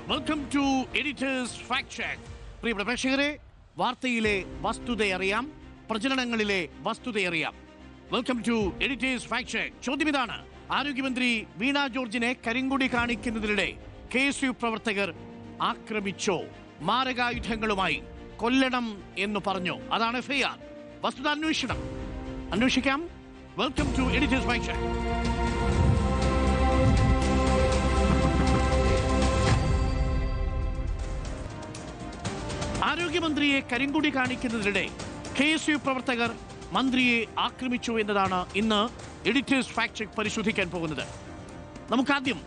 Welcome to editor's fact check. പ്രിയപ്പെട്ട പ്രേക്ഷകരെ, വാർത്തയിലെ വസ്തുതയറിയാം, പ്രചരണങ്ങളിലെ വസ്തുതയറിയാം. Welcome to editor's fact check. ചോദ്യം ഇതാണ്: ആരോഗ്യമന്ത്രി വീണ ജോർജിനെ കരിങ്കൊടി കാണിക്കുന്നതിനിടെ KSU പ്രവർത്തകർ ആക്രമിച്ചോ? മാരകായുധങ്ങളുമായി കൊല്ലണം എന്ന് പറഞ്ഞു. അതാണ് FIR. വസ്തുത അന്വേഷിക്കാം. Welcome to editor's fact check. ആരോഗ്യമന്ത്രിയെ കരിങ്കൊടി കാണിക്കുന്നതിനിടെ KSU പ്രവർത്തകർ മന്ത്രിയെ ആക്രമിച്ചു എന്നതാണ് ഇന്ന് എഡിറ്റേഴ്സ് ഫാക്ട് ചെക്ക് പരിശോധിക്കാൻ പോകുന്നത്. നമുക്കാദ്യം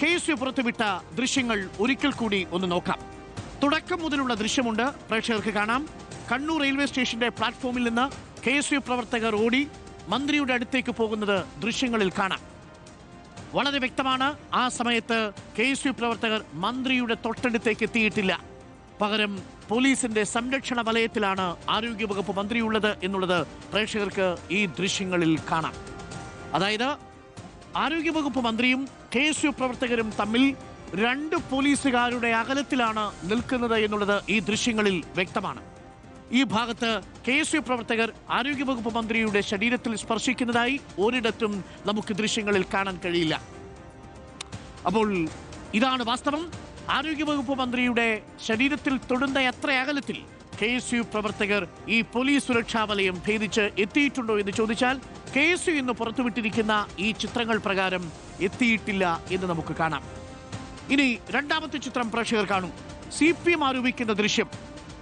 KSU പുറത്തുവിട്ട ദൃശ്യങ്ങൾ ഒരിക്കൽ കൂടി ഒന്ന് നോക്കാം. തുടക്കം മുതലുള്ള ദൃശ്യമുണ്ട്, പ്രേക്ഷകർക്ക് കാണാം. കണ്ണൂർ റെയിൽവേ സ്റ്റേഷന്റെ പ്ലാറ്റ്ഫോമിൽ നിന്ന് KSU പ്രവർത്തകർ ഓടി മന്ത്രിയുടെ അടുത്തേക്ക് പോകുന്നത് ദൃശ്യങ്ങളിൽ കാണാം. വളരെ വ്യക്തമാണ്, ആ സമയത്ത് KSU പ്രവർത്തകർ മന്ത്രിയുടെ തൊട്ടടുത്തേക്ക് എത്തിയിട്ടില്ല. പകരം പോലീസിന്റെ സംരക്ഷണ വലയത്തിലാണ് ആരോഗ്യവകുപ്പ് മന്ത്രിയുള്ളത് എന്നുള്ളത് പ്രേക്ഷകർക്ക് ഈ ദൃശ്യങ്ങളിൽ കാണാം. അതായത് ആരോഗ്യവകുപ്പ് മന്ത്രിയും KSU പ്രവർത്തകരും തമ്മിൽ രണ്ട് പോലീസുകാരുടെ അകലത്തിലാണ് നിൽക്കുന്നത് എന്നുള്ളത് ഈ ദൃശ്യങ്ങളിൽ വ്യക്തമാണ്. ഈ ഭാഗത്ത് KSU പ്രവർത്തകർ ആരോഗ്യവകുപ്പ് മന്ത്രിയുടെ ശരീരത്തിൽ സ്പർശിക്കുന്നതായി ഒരിടത്തും നമുക്ക് ദൃശ്യങ്ങളിൽ കാണാൻ കഴിയില്ല. അപ്പോൾ ഇതാണ് വാസ്തവം. ആരോഗ്യവകുപ്പ് മന്ത്രിയുടെ ശരീരത്തിൽ തൊടുന്ന എത്ര അകലത്തിൽ KSU പ്രവർത്തകർ ഈ പോലീസ് സുരക്ഷാ വലയം ഭേദിച്ച് എത്തിയിട്ടുണ്ടോ എന്ന് ചോദിച്ചാൽ KSU ഇന്ന് പുറത്തുവിട്ടിരിക്കുന്ന ഈ ചിത്രങ്ങൾ പ്രകാരം എത്തിയിട്ടില്ല എന്ന് നമുക്ക് കാണാം. ഇനി രണ്ടാമത്തെ ചിത്രം പ്രേക്ഷകർ കാണും. CPM ആരോപിക്കുന്ന ദൃശ്യം.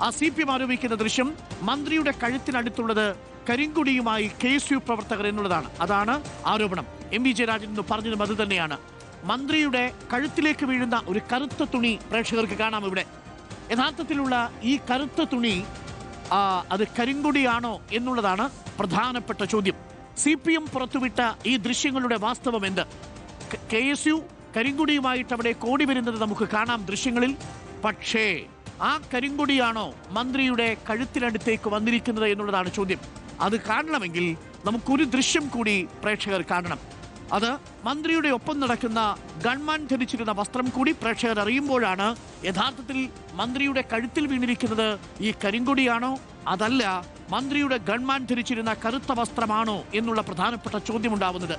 ആ CPM ആരോപിക്കുന്ന ദൃശ്യം മന്ത്രിയുടെ കഴുത്തിനടുത്തുള്ളത് കരിങ്കൊടിയുമായി KSU പ്രവർത്തകർ എന്നുള്ളതാണ്. അതാണ് ആരോപണം. MV ജയരാജൻ എന്ന് പറഞ്ഞതും അത് തന്നെയാണ്. മന്ത്രിയുടെ കഴുത്തിലേക്ക് വീഴുന്ന ഒരു കറുത്ത തുണി പ്രേക്ഷകർക്ക് കാണാം ഇവിടെ. യഥാർത്ഥത്തിലുള്ള ഈ കറുത്ത തുണി അത് കരിങ്കൊടിയാണോ എന്നുള്ളതാണ് പ്രധാനപ്പെട്ട ചോദ്യം. CPM പുറത്തുവിട്ട ഈ ദൃശ്യങ്ങളുടെ വാസ്തവം എന്ത്? KSU കരിങ്കൊടിയുമായിട്ട് അവിടെ കോടി വരുന്നത് നമുക്ക് കാണാം ദൃശ്യങ്ങളിൽ. പക്ഷേ ആ കരിങ്കൊടിയാണോ മന്ത്രിയുടെ കഴുത്തിനടുത്തേക്ക് വന്നിരിക്കുന്നത് എന്നുള്ളതാണ് ചോദ്യം. അത് കാണണമെങ്കിൽ നമുക്കൊരു ദൃശ്യം കൂടി പ്രേക്ഷകർ കാണണം. അത് മന്ത്രിയുടെ ഒപ്പം നടക്കുന്ന ഗൺമാൻ ധരിച്ചിരുന്ന വസ്ത്രം കൂടി പ്രേക്ഷകർ അറിയുമ്പോഴാണ് യഥാർത്ഥത്തിൽ മന്ത്രിയുടെ കഴുത്തിൽ വീണിരിക്കുന്നത് ഈ കരിങ്കൊടിയാണോ അതല്ല മന്ത്രിയുടെ ഗൺമാൻ ധരിച്ചിരുന്ന കറുത്ത വസ്ത്രമാണോ എന്നുള്ള പ്രധാനപ്പെട്ട ചോദ്യം ഉണ്ടാവുന്നത്.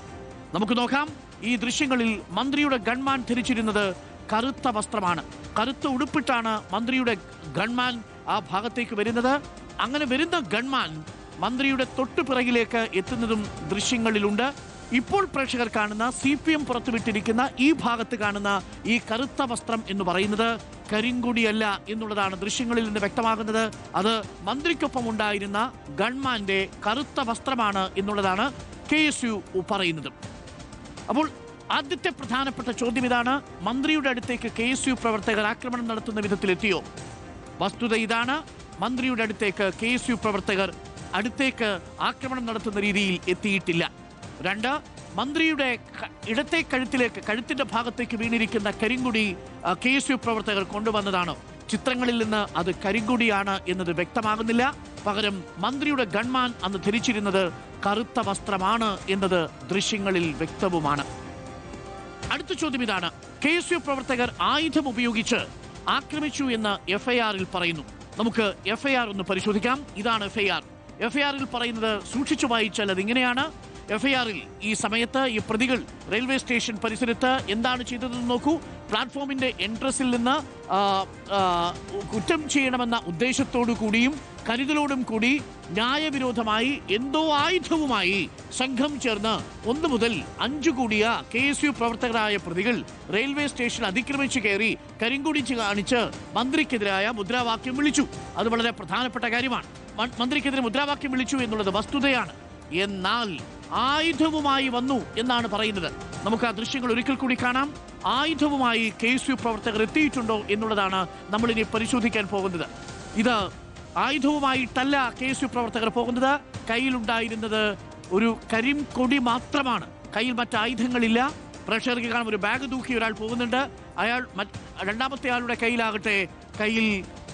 നമുക്ക് നോക്കാം. ഈ ദൃശ്യങ്ങളിൽ മന്ത്രിയുടെ ഗൺമാൻ ധരിച്ചിരുന്നത് കറുത്ത വസ്ത്രമാണ്. കറുത്ത ഉടുപ്പിട്ടാണ് മന്ത്രിയുടെ ഗൺമാൻ ആ ഭാഗത്തേക്ക് വരുന്നത്. അങ്ങനെ വരുന്ന ഗൺമാൻ മന്ത്രിയുടെ തൊട്ടുപിറകിലേക്ക് എത്തുന്നതും ദൃശ്യങ്ങളിലുണ്ട്. ഇപ്പോൾ പ്രേക്ഷകർ കാണുന്ന CPM പുറത്തുവിട്ടിരിക്കുന്ന ഈ ഭാഗത്ത് കാണുന്ന ഈ കറുത്ത വസ്ത്രം എന്ന് പറയുന്നത് കരിങ്കൊടിയല്ല എന്നുള്ളതാണ് ദൃശ്യങ്ങളിൽ നിന്ന് വ്യക്തമാകുന്നത്. അത് മന്ത്രിക്കൊപ്പം ഉണ്ടായിരുന്ന ഗൺമാന്റെ കറുത്ത വസ്ത്രമാണ് എന്നുള്ളതാണ് KSU പറയുന്നത്. അപ്പോൾ ആദ്യത്തെ പ്രധാനപ്പെട്ട ചോദ്യം ഇതാണ്: മന്ത്രിയുടെ അടുത്തേക്ക് KSU പ്രവർത്തകർ ആക്രമണം നടത്തുന്ന വിധത്തിലെത്തിയോ? വസ്തുത ഇതാണ്: മന്ത്രിയുടെ അടുത്തേക്ക് KSU പ്രവർത്തകർ ആക്രമണം നടത്തുന്ന രീതിയിൽ എത്തിയിട്ടില്ല. രണ്ട്, മന്ത്രിയുടെ ഇടത്തെ കഴുത്തിന്റെ ഭാഗത്തേക്ക് വീണിരിക്കുന്ന കരിങ്കൊടി KSU പ്രവർത്തകർ കൊണ്ടുവന്നതാണോ? ചിത്രങ്ങളിൽ നിന്ന് അത് കരിങ്കൊടിയാണ് എന്നത് വ്യക്തമാകുന്നില്ല. പകരം മന്ത്രിയുടെ ഗൺമാൻ അന്ന് ധരിച്ചിരുന്നത് കറുത്ത വസ്ത്രമാണ് എന്നത് ദൃശ്യങ്ങളിൽ വ്യക്തവുമാണ്. അടുത്ത ചോദ്യം ഇതാണ്: KSU പ്രവർത്തകർ ആയുധം ഉപയോഗിച്ച് ആക്രമിച്ചു എന്ന് FIR-ൽ പറയുന്നു. നമുക്ക് FIR ഒന്ന് പരിശോധിക്കാം. ഇതാണ് FIR-ൽ പറയുന്നത്. സൂക്ഷിച്ചു വായിച്ചാൽ അതിങ്ങനെയാണ്. FIR-ൽ ഈ സമയത്ത് ഈ പ്രതികൾ റെയിൽവേ സ്റ്റേഷൻ പരിസരത്ത് എന്താണ് ചെയ്തതെന്ന് നോക്കൂ. പ്ലാറ്റ്ഫോമിന്റെ എൻട്രൻസിൽ നിന്ന് കുറ്റം ചെയ്യണമെന്ന ഉദ്ദേശത്തോടു കൂടിയും കരുതലോടും കൂടി ന്യായവിരോധമായി എന്തോ ആയുധവുമായി സംഘം ചേർന്ന് 1 മുതൽ 5 കൂടിയ KSU പ്രവർത്തകരായ പ്രതികൾ റെയിൽവേ സ്റ്റേഷൻ അതിക്രമിച്ചു കയറി കരിങ്കൊടി കാണിച്ച് മന്ത്രിക്കെതിരായ മുദ്രാവാക്യം വിളിച്ചു. അത് വളരെ പ്രധാനപ്പെട്ട കാര്യമാണ്. മന്ത്രിക്കെതിരെ മുദ്രാവാക്യം വിളിച്ചു എന്നുള്ളത് വസ്തുതയാണ്. എന്നാൽ ആയുധവുമായി വന്നു എന്നാണ് പറയുന്നത്. നമുക്ക് ആ ദൃശ്യങ്ങൾ ഒരിക്കൽ കൂടി കാണാം. ആയുധവുമായി KSU പ്രവർത്തകർ എത്തിയിട്ടുണ്ടോ എന്നുള്ളതാണ് നമ്മളിനി പരിശോധിക്കാൻ പോകുന്നത്. ഇത് ആയുധവുമായിട്ടല്ല KSU പ്രവർത്തകർ പോകുന്നത്. കയ്യിലുണ്ടായിരുന്നത് ഒരു കരിങ്കൊടി മാത്രമാണ്. കയ്യിൽ മറ്റായുധങ്ങളില്ല. പ്രേക്ഷകർക്ക് കാണാം, ഒരു ബാഗ് തൂക്കി ഒരാൾ പോകുന്നുണ്ട്. രണ്ടാമത്തെ ആളുടെ കയ്യിലാകട്ടെ കയ്യിൽ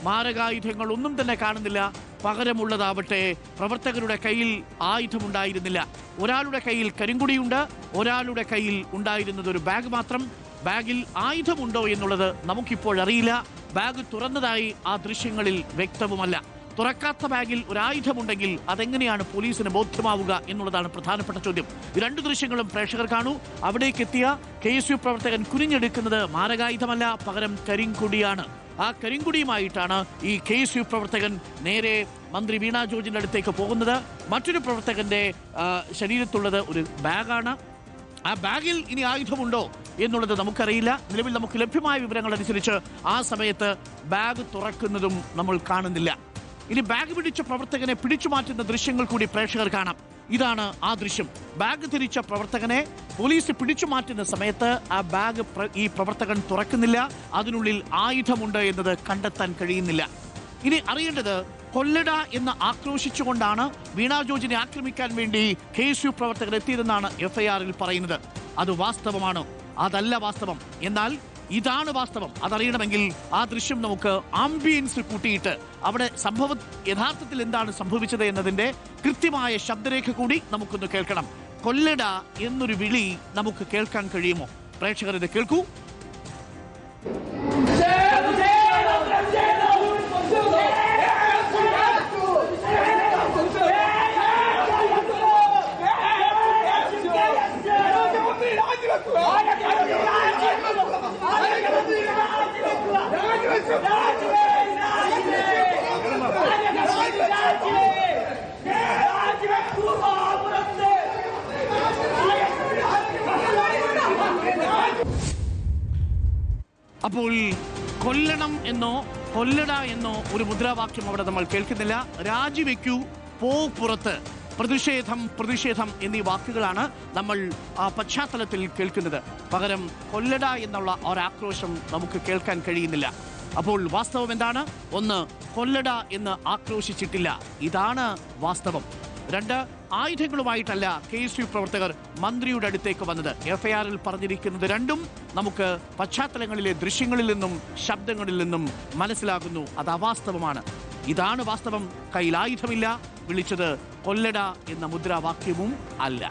മാരകായുധങ്ങൾ ഒന്നും തന്നെ കാണുന്നില്ല. പകരമുള്ളതാവട്ടെ പ്രവർത്തകരുടെ കയ്യിൽ ആയുധമുണ്ടായിരുന്നില്ല. ഒരാളുടെ കയ്യിൽ കരിങ്കൊടിയുണ്ട്, ഒരാളുടെ കയ്യിൽ ഉണ്ടായിരുന്നത് ഒരു ബാഗ് മാത്രം. ബാഗിൽ ആയുധമുണ്ടോ എന്നുള്ളത് നമുക്കിപ്പോൾ അറിയില്ല. ബാഗ് തുറന്നതായി ആ ദൃശ്യങ്ങളിൽ വ്യക്തവുമല്ല. തുറക്കാത്ത ബാഗിൽ ഒരു ആയുധമുണ്ടെങ്കിൽ അതെങ്ങനെയാണ് പോലീസിന് ബോധ്യമാവുക എന്നുള്ളതാണ് പ്രധാനപ്പെട്ട ചോദ്യം. ഈ രണ്ട് ദൃശ്യങ്ങളും പ്രേക്ഷകർ കാണൂ. അവിടേക്ക് എത്തിയ KSU പ്രവർത്തകൻ കുനിഞ്ഞെടുക്കുന്നത് മാരകായുധമല്ല, പകരം കരിങ്കൊടിയാണ്. ആ കരിങ്കൊടിയുമായിട്ടാണ് ഈ KSU പ്രവർത്തകൻ നേരെ മന്ത്രി വീണ ജോർജിന്റെ അടുത്തേക്ക് പോകുന്നത്. മറ്റൊരു പ്രവർത്തകന്റെ ശരീരത്തുള്ളത് ഒരു ബാഗാണ്. ആ ബാഗിൽ ഇനി ആയുധമുണ്ടോ എന്നുള്ളത് നമുക്കറിയില്ല. നിലവിൽ നമുക്ക് ലഭ്യമായ വിവരങ്ങൾ അനുസരിച്ച് ആ സമയത്ത് ബാഗ് തുറക്കുന്നതും നമ്മൾ കാണുന്നില്ല. ഇനി ബാഗ് പിടിച്ച പ്രവർത്തകനെ പിടിച്ചു മാറ്റുന്ന ദൃശ്യങ്ങൾ കൂടി പ്രേക്ഷകർ കാണാം. ഇതാണ് ആ ദൃശ്യം. ബാഗ് തിരിച്ച പ്രവർത്തകനെ പോലീസ് പിടിച്ചു മാറ്റുന്ന സമയത്ത് ആ ബാഗ് ഈ പ്രവർത്തകൻ തുറക്കുന്നില്ല. അതിനുള്ളിൽ ആയുധമുണ്ട് എന്നത് കണ്ടെത്താൻ കഴിയുന്നില്ല. ഇനി അറിയേണ്ടത്, കൊല്ലട എന്ന് ആക്രോശിച്ചുകൊണ്ടാണ് വീണ ജോർജിനെ ആക്രമിക്കാൻ വേണ്ടി KSU പ്രവർത്തകർ എത്തിയതെന്നാണ് FIR-ൽ പറയുന്നത്. അത് വാസ്തവമാണ്? അതല്ല വാസ്തവം. എന്നാൽ ഇതാണ് വാസ്തവം. അതറിയണമെങ്കിൽ ആ ദൃശ്യം നമുക്ക് ആംബിയൻസ് കൂട്ടിയിട്ട് അവിടെ യഥാർത്ഥത്തിൽ എന്താണ് സംഭവിച്ചത് എന്നതിന്റെ കൃത്യമായ ശബ്ദരേഖ കൂടി നമുക്കൊന്ന് കേൾക്കണം. കൊല്ലട എന്നൊരു വിളി നമുക്ക് കേൾക്കാൻ കഴിയുമോ? പ്രേക്ഷകർ ഇത് കേൾക്കൂ. അപ്പോൾ കൊല്ലണം എന്നോ കൊല്ലട എന്നോ ഒരു മുദ്രാവാക്യം അവിടെ നമ്മൾ കേൾക്കുന്നില്ല. രാജിവെക്കൂ, പോ പുറത്ത്, പ്രതിഷേധം പ്രതിഷേധം എന്നീ വാക്കുകളാണ് നമ്മൾ പശ്ചാത്തലത്തിൽ കേൾക്കുന്നത്. പകരം കൊല്ലട എന്നുള്ള ഒരാക്രോശം നമുക്ക് കേൾക്കാൻ കഴിയുന്നില്ല. അപ്പോൾ വാസ്തവം എന്താണ്? ഒന്ന്, കൊല്ലട എന്ന് ആക്രോശിച്ചിട്ടില്ല. ഇതാണ് വാസ്തവം. രണ്ട്, ആയുധങ്ങളുമായിട്ടല്ല KSU പ്രവർത്തകർ മന്ത്രിയുടെ അടുത്തേക്ക് വന്നത്. FIR-ൽ പറഞ്ഞിരിക്കുന്നത് രണ്ടും നമുക്ക് പശ്ചാത്തലങ്ങളിലെ ദൃശ്യങ്ങളിൽ നിന്നും ശബ്ദങ്ങളിൽ നിന്നും മനസ്സിലാകുന്നു. അത് അവാസ്തവമാണ്. ഇതാണ് വാസ്തവം. കയ്യിൽ ആയുധമില്ല, വിളിച്ചത് കൊല്ലട എന്ന മുദ്രാവാക്യവും അല്ല.